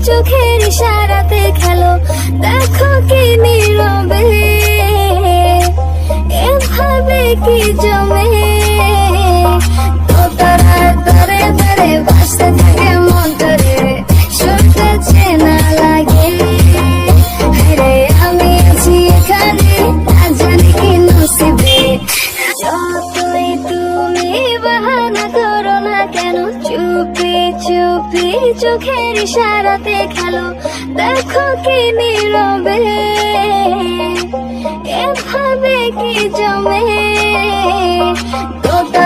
চোখের ইশারাতে খেলো, দেখো কি নীরবে এভাবে কি জমে। তোতারার দরে দরে ভাসতে থাকে মন্তরে, সরতেছে না লাগে। আরে আমি আছি এখানে, না জানি কি নসিবে। যতই তুমি বাহানা করো না কেন, চুপি চুপি চোখের ইশারাতে খেলো, দেখো কি নীরবে এভাবে কি জমে। তোতা